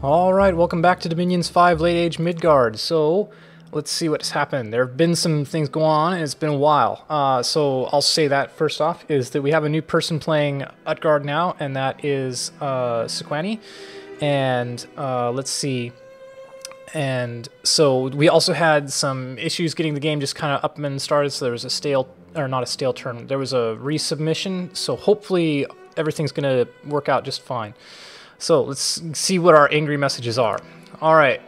Alright, welcome back to Dominions 5 Late Age Midgard. So, let's see what's happened. There have been some things going on, and it's been a while. So, I'll say that first off, is that we have a new person playing Utgard now, and that is Sequani. And let's see. And so, we also had some issues getting the game just kind of up and started, so there was a stale, or not a stale turn, there was a resubmission, so hopefully everything's going to work out just fine. So, let's see what our angry messages are. Alright.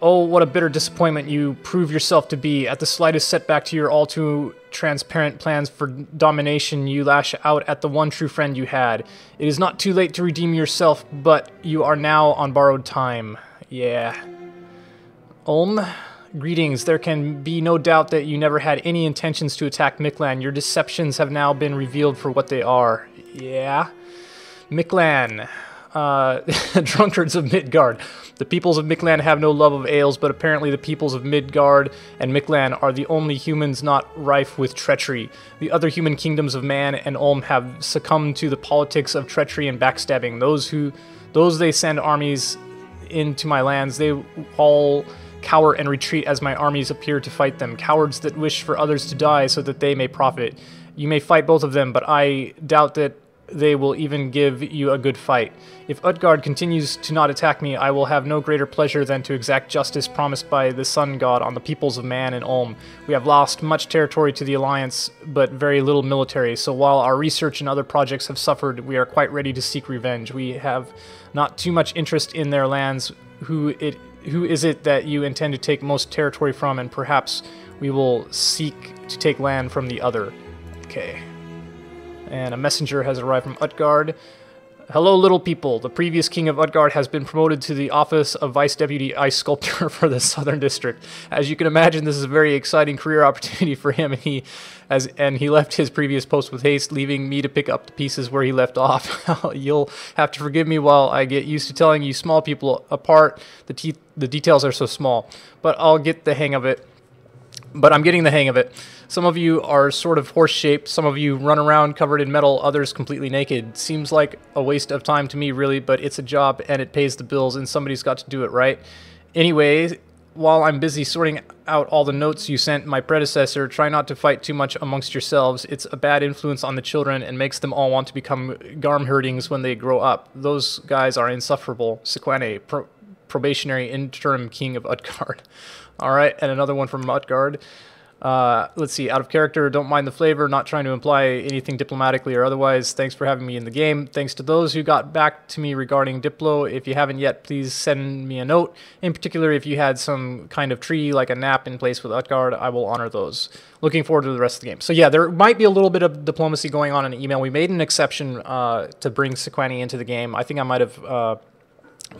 Oh, what a bitter disappointment you prove yourself to be. At the slightest setback to your all too transparent plans for domination, you lash out at the one true friend you had. It is not too late to redeem yourself, but you are now on borrowed time. Yeah. Greetings. There can be no doubt that you never had any intentions to attack Miklan. Your deceptions have now been revealed for what they are. Yeah. Miklan. Drunkards of Midgard. The peoples of Miklan have no love of ales, but apparently the peoples of Midgard and Miklan are the only humans not rife with treachery. The other human kingdoms of Man and Ulm have succumbed to the politics of treachery and backstabbing. Those they send armies into my lands, they all cower and retreat as my armies appear to fight them. Cowards that wish for others to die so that they may profit. You may fight both of them, but I doubt that they will even give you a good fight. If Utgard continues to not attack me, I will have no greater pleasure than to exact justice promised by the Sun God on the peoples of Man and Ulm. We have lost much territory to the Alliance, but very little military, so while our research and other projects have suffered, we are quite ready to seek revenge. We have not too much interest in their lands. Who is it that you intend to take most territory from, and perhaps we will seek to take land from the other. Okay. And a messenger has arrived from Utgard. Hello, little people. The previous king of Utgard has been promoted to the office of Vice Deputy Ice Sculptor for the Southern District. As you can imagine, this is a very exciting career opportunity for him, and he left his previous post with haste, leaving me to pick up the pieces where he left off. You'll have to forgive me while I get used to telling you small people apart. The details are so small, but I'll get the hang of it. But I'm getting the hang of it. Some of you are sort of horse-shaped, some of you run around covered in metal, others completely naked. Seems like a waste of time to me, really, but it's a job and it pays the bills and somebody's got to do it, right? Anyway, while I'm busy sorting out all the notes you sent my predecessor, try not to fight too much amongst yourselves. It's a bad influence on the children and makes them all want to become Garmherdings when they grow up. Those guys are insufferable. Sequane, probationary interim king of Utgard. Alright, and another one from Midgard. Let's see, out of character, don't mind the flavor, not trying to imply anything diplomatically or otherwise. Thanks for having me in the game. Thanks to those who got back to me regarding Diplo. If you haven't yet, please send me a note. In particular, if you had some kind of tree, like a nap in place with Utgard, I will honor those. Looking forward to the rest of the game. So yeah, there might be a little bit of diplomacy going on in the email. We made an exception to bring Sequani into the game. I think I might have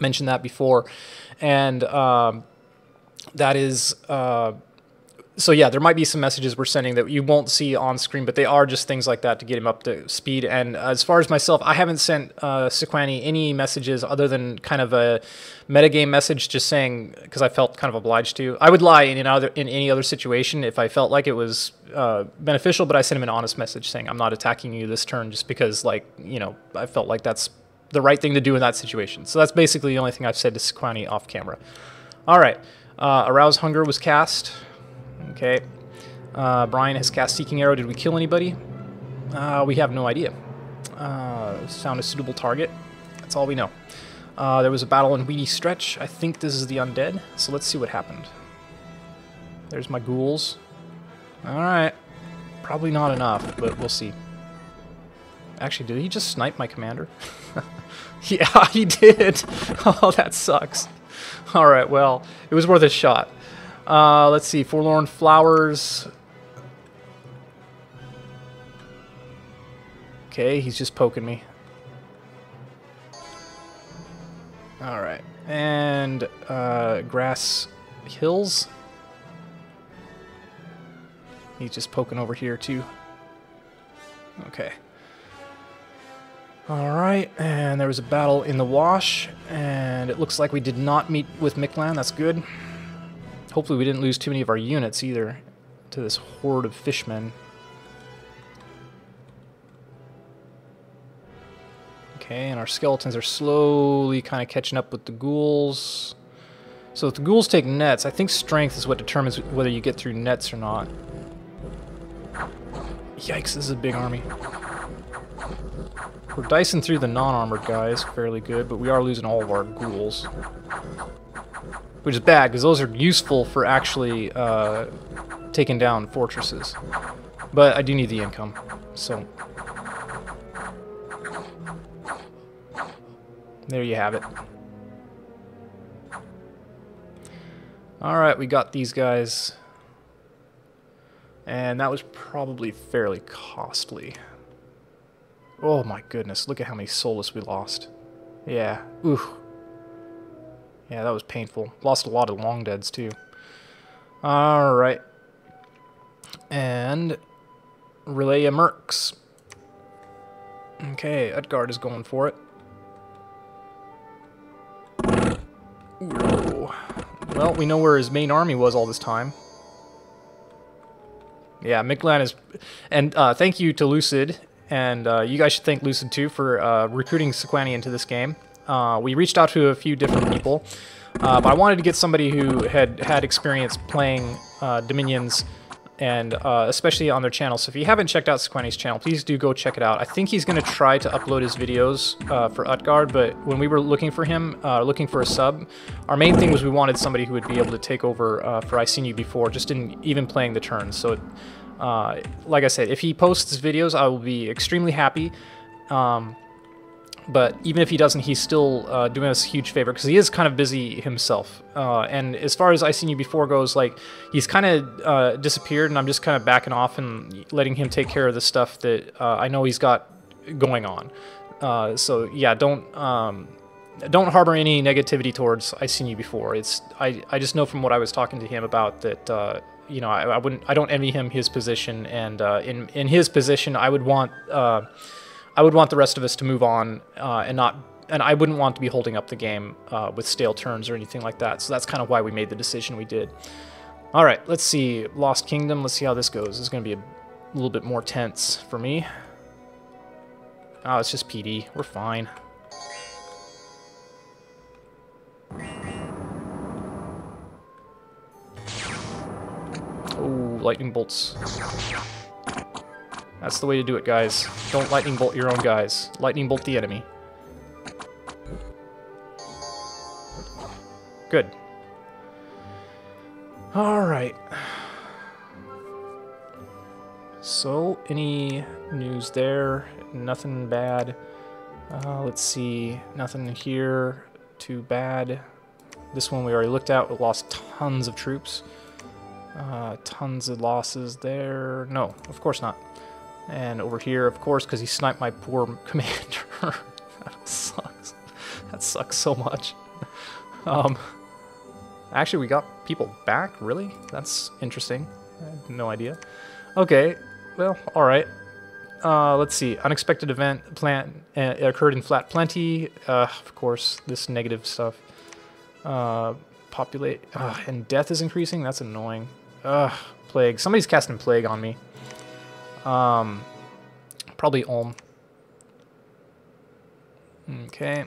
mentioned that before. And that is... So yeah, there might be some messages we're sending that you won't see on screen, but they are just things like that to get him up to speed. And as far as myself, I haven't sent Sequani any messages other than kind of a metagame message, just saying, because I felt kind of obliged to. I would lie in any other situation if I felt like it was beneficial, but I sent him an honest message saying, I'm not attacking you this turn just because, like, you know, I felt like that's the right thing to do in that situation. So that's basically the only thing I've said to Sequani off camera. All right, Arouse Hunger was cast. Okay, Brian has cast Seeking Arrow. Did we kill anybody? We have no idea. Found a suitable target. That's all we know. There was a battle in Weedy Stretch. I think this is the undead, so let's see what happened. There's my ghouls. Alright. Probably not enough, but we'll see. Actually, did he just snipe my commander? Yeah, he did! Oh, that sucks. Alright, well, it was worth a shot. Let's see, Forlorn Flowers. Okay, he's just poking me. Alright, and Grass Hills. He's just poking over here too. Okay. Alright, and there was a battle in the Wash, and it looks like we did not meet with Miklan. That's good. Hopefully we didn't lose too many of our units either to this horde of fishmen. Okay, and our skeletons are slowly kind of catching up with the ghouls. So if the ghouls take nets, I think strength is what determines whether you get through nets or not. Yikes, this is a big army. We're dicing through the non-armored guys fairly good, but we are losing all of our ghouls. Which is bad, because those are useful for actually taking down fortresses. But I do need the income, so... there you have it. Alright, we got these guys. And that was probably fairly costly. Oh my goodness, look at how many soulless we lost. Yeah, ooh. Yeah, that was painful. Lost a lot of long deads too. Alright. And relay of mercs. Okay, Utgard is going for it. Ooh. Well, we know where his main army was all this time. Yeah, Miklan is... and thank you to Lucid, and you guys should thank Lucid too for recruiting Sequani into this game. We reached out to a few different people, but I wanted to get somebody who had experience playing Dominions, and especially on their channel. So if you haven't checked out Sequani's channel, please do go check it out. I think he's going to try to upload his videos for Utgard, but when we were looking for him, looking for a sub, our main thing was we wanted somebody who would be able to take over for I Seen You Before, just in even playing the turns. So, like I said, if he posts his videos, I will be extremely happy. But even if he doesn't, he's still doing us a huge favor, because he is kind of busy himself. And as far as I Seen You Before goes, like, he's kind of disappeared, and I'm just kind of backing off and letting him take care of the stuff that I know he's got going on. So yeah, don't harbor any negativity towards I Seen You Before. It's I just know from what I was talking to him about that you know, I don't envy him his position, and in his position I would want the rest of us to move on, and I wouldn't want to be holding up the game with stale turns or anything like that. So that's kind of why we made the decision we did. All right, let's see. Lost Kingdom. Let's see how this goes. This is going to be a little bit more tense for me. Oh, it's just PD. We're fine. Oh, lightning bolts. That's the way to do it, guys. Don't lightning bolt your own guys. Lightning bolt the enemy. Good. Alright. So, any news there? Nothing bad. Let's see. Nothing here too bad. This one we already looked at. We lost tons of troops. Tons of losses there. No, of course not. And over here, of course, because he sniped my poor commander. That sucks. That sucks so much. Actually, we got people back? Really? That's interesting. I had no idea. Okay, well, alright. Let's see. Unexpected event occurred in Flat Plenty. Of course, this negative stuff. Populate. And death is increasing? That's annoying. Plague. Somebody's casting Plague on me. Probably Ulm. Okay.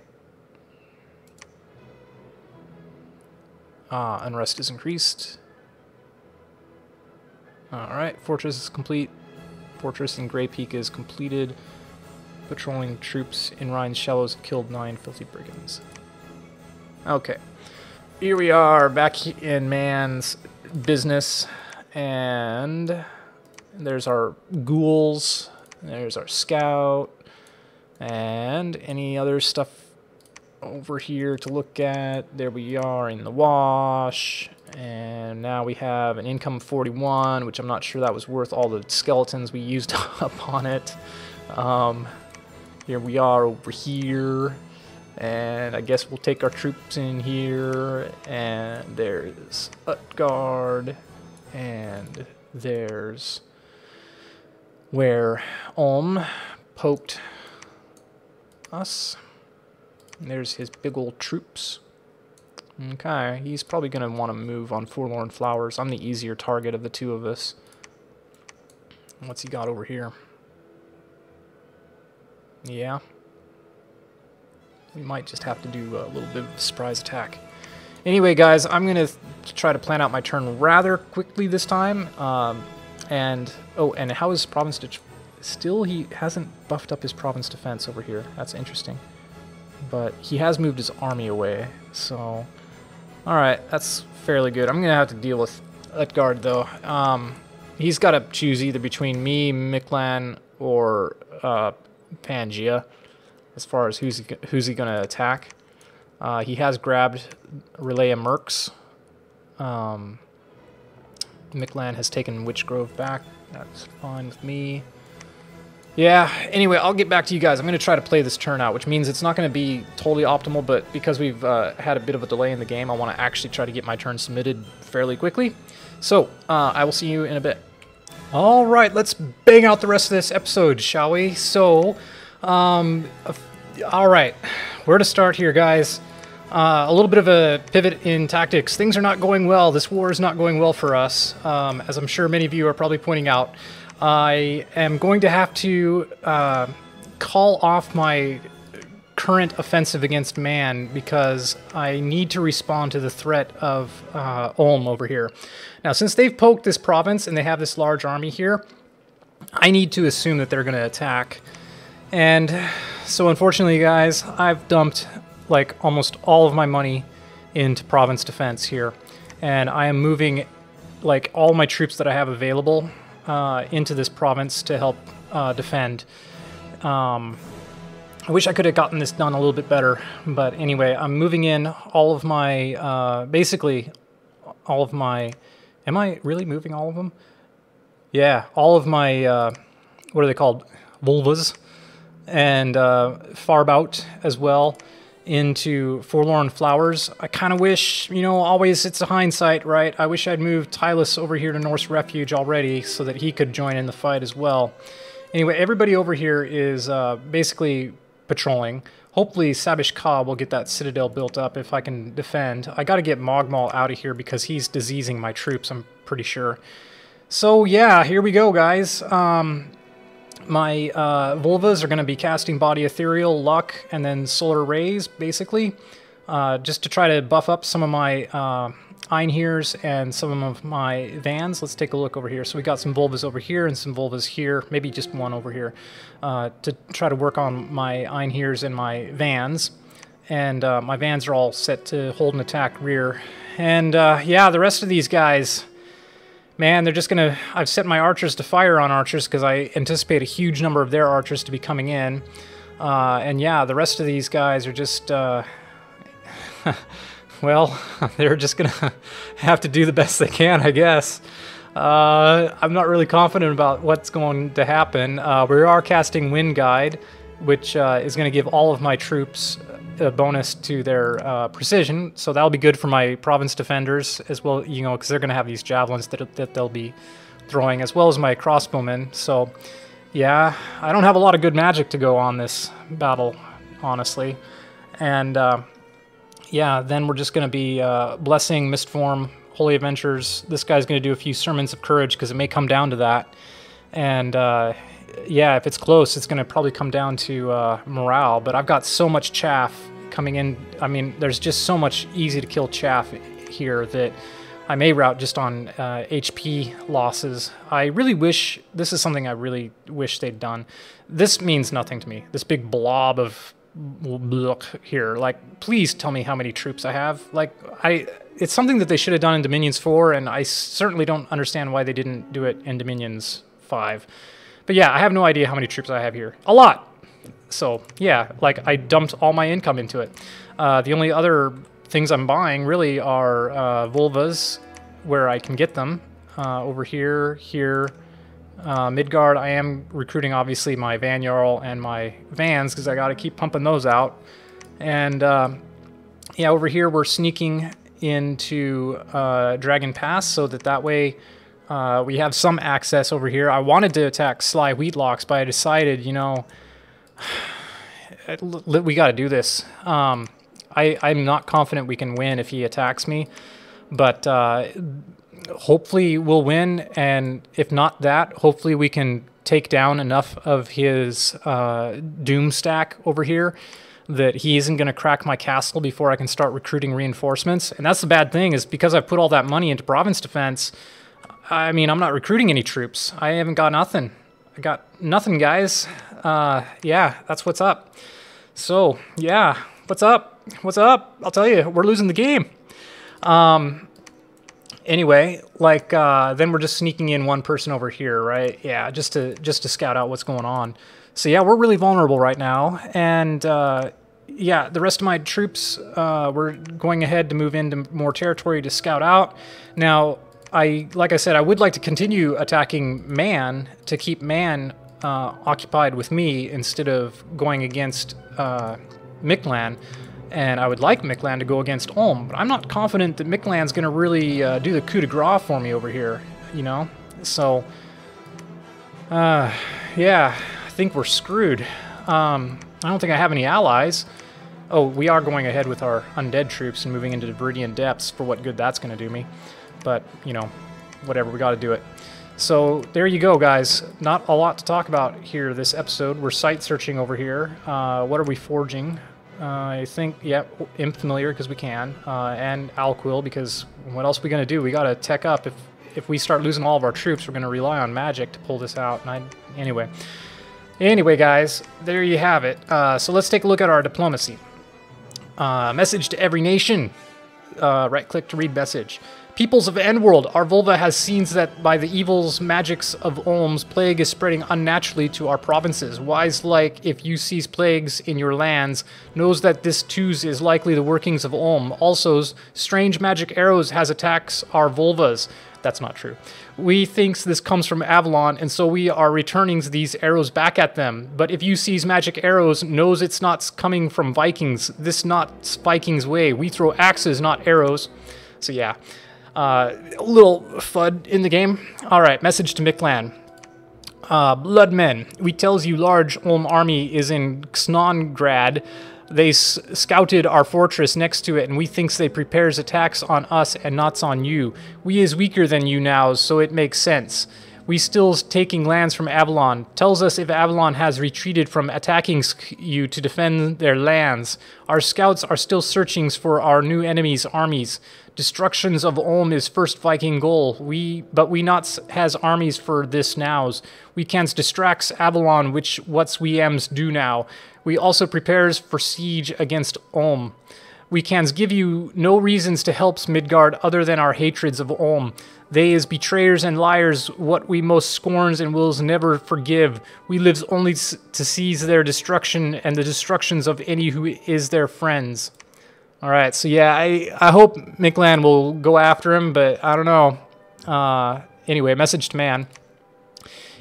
Unrest is increased. Alright, fortress is complete. Fortress in Grey Peak is completed. Patrolling troops in Rhine's Shallows have killed 9 filthy brigands. Okay. Here we are, back in man's business. And there's our ghouls. There's our scout. And any other stuff over here to look at. There we are in the wash. And now we have an income of 41, which I'm not sure that was worth all the skeletons we used up on it. Here we are over here. And I guess we'll take our troops in here. And there's Utgard. And there's where Ulm poked us. And there's his big old troops. Okay, he's probably going to want to move on Forlorn Flowers. I'm the easier target of the two of us. What's he got over here? Yeah. we might just have to do a little bit of a surprise attack. Anyway, guys, I'm going to try to plan out my turn rather quickly this time. And how is province still he hasn't buffed up his province defense over here. That's interesting. But he has moved his army away, so alright, that's fairly good. I'm going to have to deal with Midgard, though. He's got to choose either between me, Miklan, or Pangea, as far as who's he going to attack. He has grabbed Relay of Mercs. Miklan has taken Witchgrove back. That's fine with me. Yeah, anyway, I'll get back to you guys. I'm going to try to play this turn out, which means it's not going to be totally optimal, but because we've had a bit of a delay in the game, I want to actually try to get my turn submitted fairly quickly. So, I will see you in a bit. All right, let's bang out the rest of this episode, shall we? So, all right, where to start here, guys? A little bit of a pivot in tactics. Things are not going well. This war is not going well for us, as I'm sure many of you are probably pointing out. I am going to have to call off my current offensive against man because I need to respond to the threat of Ulm over here. Now, since they've poked this province and they have this large army here, I need to assume that they're going to attack. And so, unfortunately, guys, I've dumped like almost all of my money into province defense here, and I am moving like all my troops that I have available into this province to help defend. I wish I could have gotten this done a little bit better, but anyway, I'm moving in all of my, basically all of my, am I really moving all of them? Yeah, all of my, what are they called? Vulvas, and Farbout as well, into Forlorn Flowers. I kind of wish, you know, always it's a hindsight, right? I wish I'd moved Tylus over here to Norse Refuge already so that he could join in the fight as well. Anyway, everybody over here is basically patrolling. Hopefully Sabish Ka will get that citadel built up if I can defend. I got to get Mogmal out of here because he's diseasing my troops, I'm pretty sure. So yeah, here we go, guys. My Vulvas are going to be casting Body Ethereal, Luck, and then Solar Rays, basically, just to try to buff up some of my Einhirs and some of my Vans. Let's take a look over here. So we got some Vulvas over here and some Vulvas here, maybe just one over here, to try to work on my Einhirs and my Vans. And my Vans are all set to hold an attack rear. And yeah, the rest of these guys... Man, they're just going to... I've set my archers to fire on archers because I anticipate a huge number of their archers to be coming in. And yeah, the rest of these guys are just... well, they're just going to have to do the best they can, I guess. I'm not really confident about what's going to happen. We are casting Wind Guide, which is going to give all of my troops a bonus to their precision, so that'll be good for my province defenders as well, you know, because they're going to have these javelins that they'll be throwing, as well as my crossbowmen. So yeah, I don't have a lot of good magic to go on this battle, honestly. And yeah, then we're just going to be blessing Mistform, Holy Adventures. This guy's going to do a few Sermons of Courage because it may come down to that. And yeah, if it's close, it's going to probably come down to morale. But I've got so much chaff coming in. I mean, there's just so much easy to kill chaff here that I may route just on HP losses. I really wish, this is something I really wish they'd done. This means nothing to me. This big blob of here. Like, please tell me how many troops I have. Like, it's something that they should have done in Dominions 4, and I certainly don't understand why they didn't do it in Dominions 5. But yeah, I have no idea how many troops I have here. A lot! So yeah, like I dumped all my income into it. The only other things I'm buying really are Vulvas, where I can get them. Over here, Midgard, I am recruiting obviously my Van Jarl and my Vans because I got to keep pumping those out. And yeah, over here we're sneaking into Dragon Pass so that way we have some access over here. I wanted to attack Sly Wheatlocks, but I decided, you know, we got to do this. I'm not confident we can win if he attacks me, but hopefully we'll win, and if not that, hopefully we can take down enough of his Doom stack over here that he isn't going to crack my castle before I can start recruiting reinforcements. And that's the bad thing, is because I've put all that money into province defense, I mean, I'm not recruiting any troops. I haven't got nothing. I got nothing, guys. Yeah, that's what's up. So, yeah, what's up? What's up? I'll tell you, we're losing the game. Anyway, like, then we're just sneaking in one person over here, right? Yeah, just to scout out what's going on. So yeah, we're really vulnerable right now, and yeah, the rest of my troops, we're going ahead to move into more territory to scout out. Now, like I said, I would like to continue attacking Man to keep Man occupied with me instead of going against Miklan. And I would like Miklan to go against Ulm, but I'm not confident that Miklan's going to really do the coup de grace for me over here, you know? So, yeah, I think we're screwed. I don't think I have any allies. Oh, we are going ahead with our undead troops and moving into the Viridian Depths for what good that's going to do me. But, you know, whatever, we got to do it. So, there you go, guys. Not a lot to talk about here this episode. We're site searching over here. What are we forging? I think, yeah, Imp Familiar, because we can, and Alquill, because what else are we going to do? We got to tech up. If we start losing all of our troops, we're going to rely on magic to pull this out. And Anyway, guys, there you have it. So let's take a look at our diplomacy. Message to every nation. Right-click to read message. Peoples of Endworld, our Volva has seen that by the evils magics of Ulm's plague is spreading unnaturally to our provinces. Wise like, if you sees plagues in your lands, knows that this too is likely the workings of Ulm. Also, strange magic arrows has attacks our Volvas. That's not true. We thinks this comes from Avalon, and so we are returning these arrows back at them. But if you sees magic arrows, knows it's not coming from Vikings. This not Vikings way. We throw axes, not arrows. So yeah. A little FUD in the game. Alright, message to Miklan. Bloodmen, we tells you large Ulm army is in Xnongrad. They scouted our fortress next to it, and we thinks they prepares attacks on us and not on you. We is weaker than you now, so it makes sense. We still taking lands from Avalon. Tells us if Avalon has retreated from attacking you to defend their lands. Our scouts are still searching for our new enemies' armies. Destructions of Ulm is first Viking goal. But we not has armies for this nows. We cans distracts Avalon, which what's we ems do now. We also prepares for siege against Ulm. We cans give you no reasons to help Midgard other than our hatreds of Ulm. They is betrayers and liars, what we most scorns and wills never forgive. We lives only to seize their destruction and the destructions of any who is their friends. Alright, so yeah, I hope Miklan will go after him, but I don't know. Anyway, message to Man.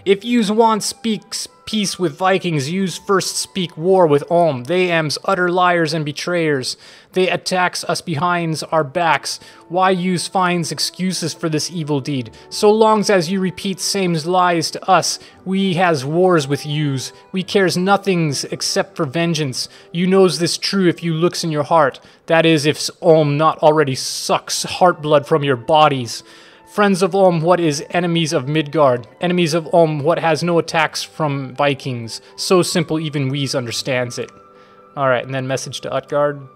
If yous want speaks peace with Vikings, yous first speak war with Ulm. They am's utter liars and betrayers. They attacks us behind our backs. Why yous finds excuses for this evil deed? So longs as you repeat same lies to us, we has wars with yous. We cares nothings except for vengeance. You knows this true if you looks in your heart. That is, if Ulm not already sucks heart blood from your bodies. Friends of Ulm, what is enemies of Midgard? Enemies of Ulm, what has no attacks from Vikings? So simple even we's understands it. Alright, and then message to Utgard.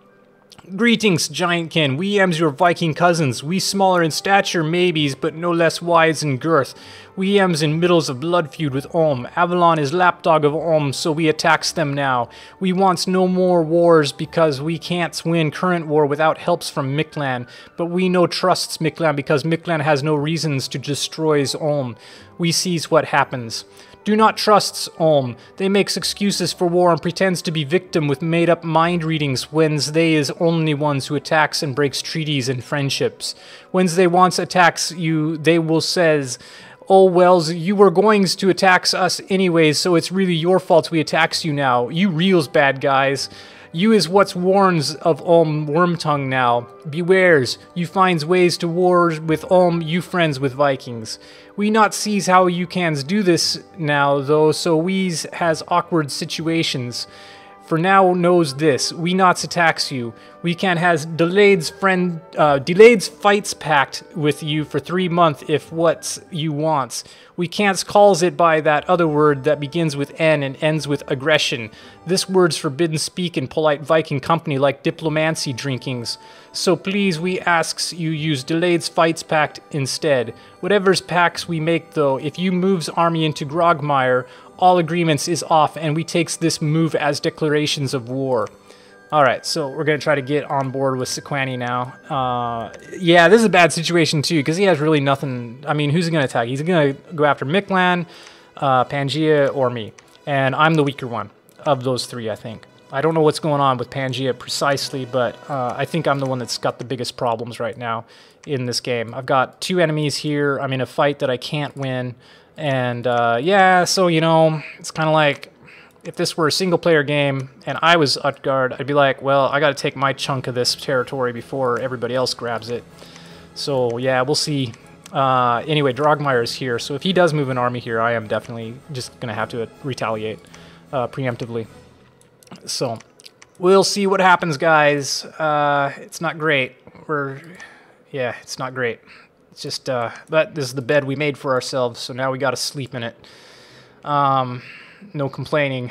Greetings, Giantkin. We am's your Viking cousins. We smaller in stature, maybes, but no less wise in girth. We am's in middles of blood feud with Ulm. Avalon is lapdog of Ulm, so we attacks them now. We wants no more wars because we can't win current war without helps from Miklan. But we no trusts Miklan because Miklan has no reasons to destroys Ulm. We sees what happens. Do not trust Ulm. They makes excuses for war and pretends to be victim with made-up mind readings whens they is only ones who attacks and breaks treaties and friendships. Whens they wants attacks you, they will says, oh wells, you were going to attack us anyways, so it's really your fault we attacks you now. You reals bad guys. You is what's warns of Ulm Wormtongue now. Bewares, you finds ways to war with Ulm, you friends with Vikings. We not sees how you cans do this now, though, so we's has awkward situations. for now knows this. We nots attacks you. We can has delayed fights pact with you for 3 months if what's you wants. We can't calls it by that other word that begins with N and ends with aggression. This word's forbidden speak in polite Viking company like diplomancy drinkings. So please we asks you use delayed fights pact instead. Whatever's pacts we make though, if you moves army into Grogmire, all agreements is off and we takes this move as declarations of war. Alright, so we're going to try to get on board with Sequani now. Yeah, this is a bad situation too, because he has really nothing. I mean, who's he going to attack? He's going to go after Miklan, Pangaea, or me. And I'm the weaker one of those three, I think. I don't know what's going on with Pangaea precisely, but I think I'm the one that's got the biggest problems right now in this game. I've got 2 enemies here. I'm in a fight that I can't win. And yeah, so, you know, it's kind of like, if this were a single-player game and I was Utgard, I'd be like, well, I got to take my chunk of this territory before everybody else grabs it. So, yeah, we'll see. Anyway, Drogmire is here, so if he does move an army here, I am definitely just going to have to retaliate preemptively. So, we'll see what happens, guys. It's not great. Yeah, it's not great. It's just, but this is the bed we made for ourselves, so now we got to sleep in it. No complaining.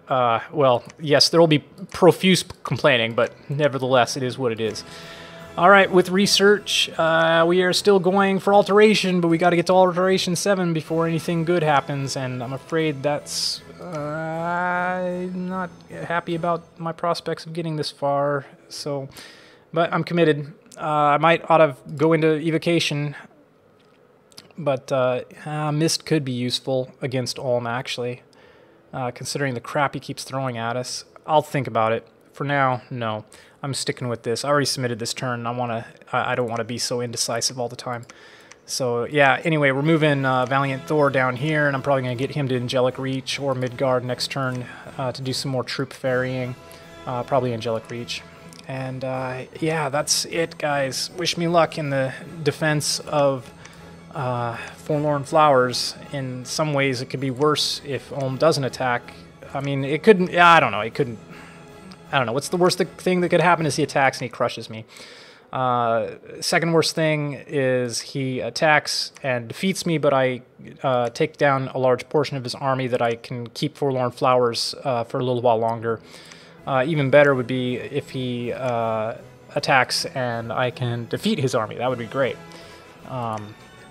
Well, yes, there will be profuse complaining, but nevertheless, it is what it is. All right, with research, we are still going for alteration, but we got to get to alteration 7 before anything good happens, and I'm afraid that's... I'm not happy about my prospects of getting this far, so... But I'm committed. I might ought to go into evocation, but Mist could be useful against Ulm, actually. Considering the crap he keeps throwing at us. I'll think about it. For now, no. I'm sticking with this. I already submitted this turn. I don't want to be so indecisive all the time. So, yeah, anyway, we're moving Valiant Thor down here, and I'm probably going to get him to Angelic Reach or Midgard next turn to do some more troop ferrying. Probably Angelic Reach. And, yeah, that's it, guys. Wish me luck in the defense of... Forlorn Flowers. In some ways it could be worse if Ulm doesn't attack. I mean, it couldn't... Yeah, I don't know. It couldn't... I don't know. What's the worst thing that could happen is he attacks and he crushes me. Second worst thing is he attacks and defeats me, but I take down a large portion of his army that I can keep Forlorn Flowers for a little while longer. Even better would be if he attacks and I can defeat his army. That would be great.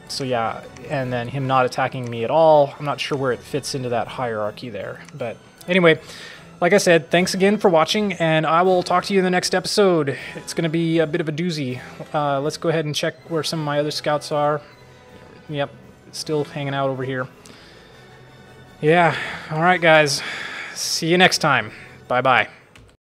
So yeah, and then him not attacking me at all, I'm not sure where it fits into that hierarchy there. But anyway, like I said, thanks again for watching, and I will talk to you in the next episode. It's going to be a bit of a doozy. Let's go ahead and check where some of my other scouts are. Yep, still hanging out over here. Yeah, alright guys, see you next time. Bye-bye.